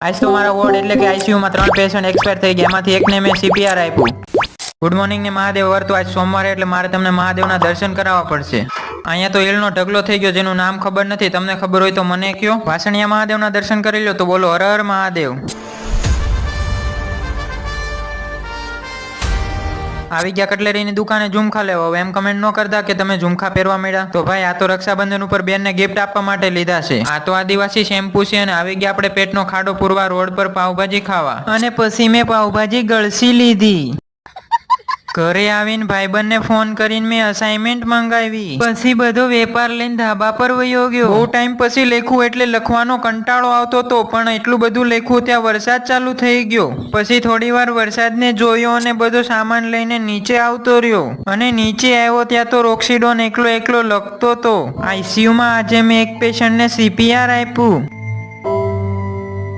આજ તો મારા વોર્ડ એટલે કે આઈસીયુમાં 3 પેશન્ટ એક્સપાયર થઈ ગયા, એમાંથી એકને મેં સીપીઆર આપ્યું. ગુડ મોર્નિંગ ને મહાદેવ વર્તો. આજ સોમવારે એટલે મારે તમને મહાદેવના દર્શન કરાવવા પડશે. અહીંયા તો એલનો ઢગલો થઈ ગયો, જેનું નામ ખબર નથી. તમને ખબર હોય તો મને કયો. વાસણિયા મહાદેવના દર્શન કરી લો તો બોલો હર હર મહાદેવ. આવી ગયા કટલેરીની દુકાને ઝુમખા લેવા. હવે એમ કમેન્ટ ન કરતા કે તમે ઝુમખા પહેરવા મળ્યા. તો ભાઈ આ તો રક્ષાબંધન ઉપર બેનને ગિફ્ટ આપવા માટે લીધા છે. આ તો આદિવાસી શેમ્પુ છે. અને આવી ગયા આપણે પેટનો ખાડો પૂરવા રોડ પર પાવભાજી ખાવા. અને પછી મેં પાવભાજી ગળસી લીધી. ઘરે આવીને ભાઈબંધને ફોન કરીને મેં અસાઇનમેન્ટ મંગાવી. પછી બધો વેપાર લઈને ધાબા પર વયો ગયો. બહુ ટાઈમ પછી લખ્યું એટલે લખવાનો કંટાળો આવતો હતો, પણ એટલું બધું લખ્યું ત્યાં વરસાદ ચાલુ થઈ ગયો. પછી થોડી વાર વરસાદને જોયો અને બધો સામાન લઈને નીચે આવતો રહ્યો. અને નીચે આવ્યો ત્યાં તો રોક્સીડોન એકલો લખતો હતો. આઈસીયુમાં આજે મેં એક પેશન્ટને સીપીઆર આપ્યું.